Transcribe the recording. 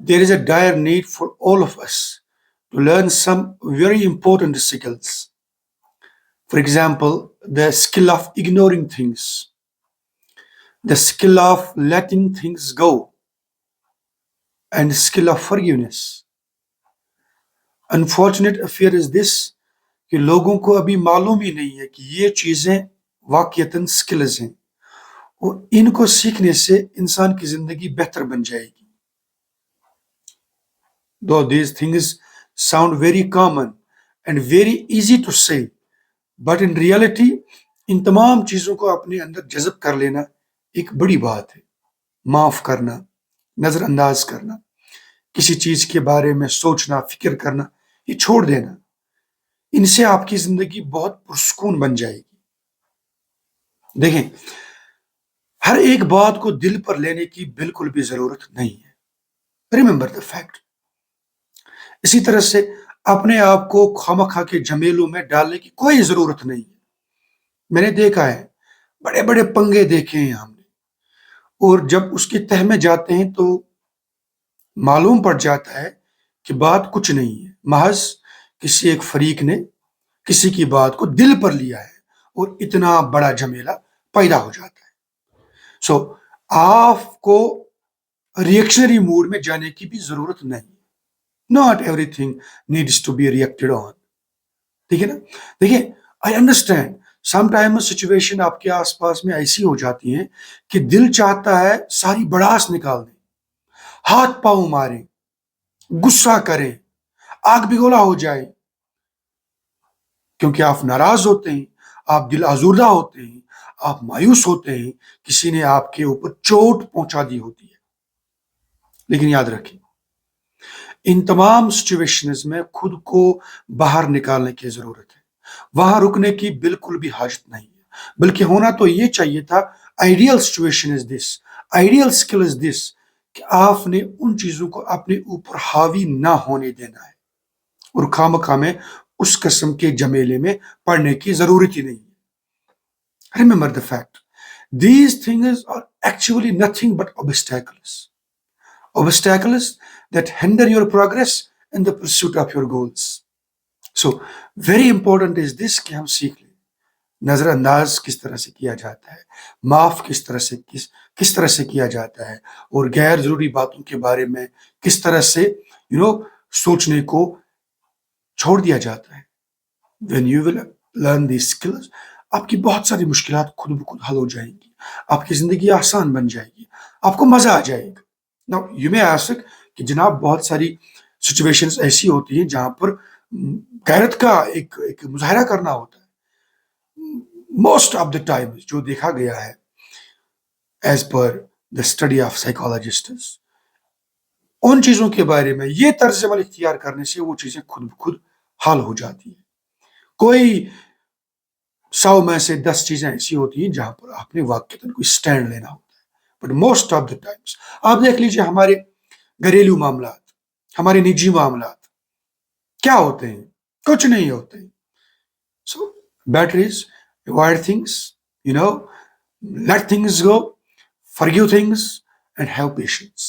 there is a dire need for all of us to learn some very important skills. For example, the skill of ignoring things, the skill of letting things go, and the skill of forgiveness. Unfortunate affair is this کہ لوگوں کو ابھی معلوم ہی نہیں ہے کہ یہ چیزیں واقعتاً سکلز ہیں اور ان کو سیکھنے سے انسان کی زندگی بہتر بن جائے گی. Though these things sound very common and very easy to say, but in reality ان تمام چیزوں کو اپنے اندر جذب کر لینا ایک بڑی بات ہے. معاف کرنا، نظر انداز کرنا، کسی چیز کے بارے میں سوچنا، فکر کرنا، یہ چھوڑ دینا، ان سے آپ کی زندگی بہت پرسکون بن جائے گی. دیکھیں، ہر ایک بات کو دل پر لینے کی بالکل بھی ضرورت نہیں ہے. Remember the fact. اسی طرح سے اپنے آپ کو خوامخواہ کے جھمیلوں میں ڈالنے کی کوئی ضرورت نہیں ہے. میں نے دیکھا ہے، بڑے بڑے پنگے دیکھے ہیں ہم نے، اور جب اس کی تہ میں جاتے ہیں تو معلوم پڑ جاتا ہے کہ بات کچھ نہیں ہے، محض کسی ایک فریق نے کسی کی بات کو دل پر لیا ہے اور اتنا بڑا جھمیلا پیدا ہو جاتا ہے. سو آپ کو ریئیکشنری موڈ میں جانے کی بھی ضرورت نہیں. Not everything needs to be reacted on. ٹھیک ہے نا؟ دیکھیں، I understand some time situation آپ کے آس پاس میں ایسی ہو جاتی ہیں کہ دل چاہتا ہے ساری بڑاس نکال دیں، ہاتھ پاؤں ماریں، غصہ کریں، آگ بگولا ہو جائے، کیونکہ آپ ناراض ہوتے ہیں، آپ دل آزردہ ہوتے ہیں، آپ مایوس ہوتے ہیں، کسی نے آپ کے اوپر چوٹ پہنچا دی ہوتی ہے. لیکن یاد رکھیں، ان تمام سچویشنز میں خود کو باہر نکالنے کی ضرورت ہے. وہاں رکنے کی بالکل بھی حاجت نہیں ہے، بلکہ ہونا تو یہ چاہیے تھا ideal situation is this, ideal skill is this, کہ آپ نے ان چیزوں کو اپنے اوپر حاوی نہ ہونے دینا ہے اور خواہ میں اس قسم کے جمیلے میں پڑنے کی ضرورت ہی نہیں ہے. Remember the fact, these things are actually nothing but obstacles that hinder your progress in the pursuit of your goals. So very important is this کہ ہم سیکھ لیں نظر انداز کس طرح سے کیا جاتا ہے، معاف کس طرح سے کیا جاتا ہے، اور غیر ضروری باتوں کے بارے میں کس طرح سے سوچنے کو چھوڑ دیا جاتا ہے. When you will learn these skills, آپ کی بہت ساری مشکلات خود بخود حل ہو جائیں گی، آپ کی زندگی آسان بن جائے گی، آپ کو مزہ آ جائے گا. Now you may ask کہ جناب بہت ساری سچویشنز ایسی ہوتی ہیں جہاں پر غیرت کا ایک مظاہرہ کرنا ہوتا ہے. موسٹ آف دا ٹائم جو دیکھا گیا ہے as per the study of psychologists, ان چیزوں کے بارے میں یہ طرز عمل اختیار کرنے سے وہ چیزیں خود بخود حل ہو جاتی ہیں. کوئی 100 میں سے 10 چیزیں ایسی ہوتی ہیں جہاں پر آپ نے واقعتاً کوئی سٹینڈ لینا ہوتا ہے. But most of the Times آپ دیکھ لیجیے ہمارے گھریلو معاملات، ہمارے نجی معاملات کیا ہوتے ہیں؟ کچھ نہیں ہوتے. So better is avoid things, let things go, forgive things, and have patience.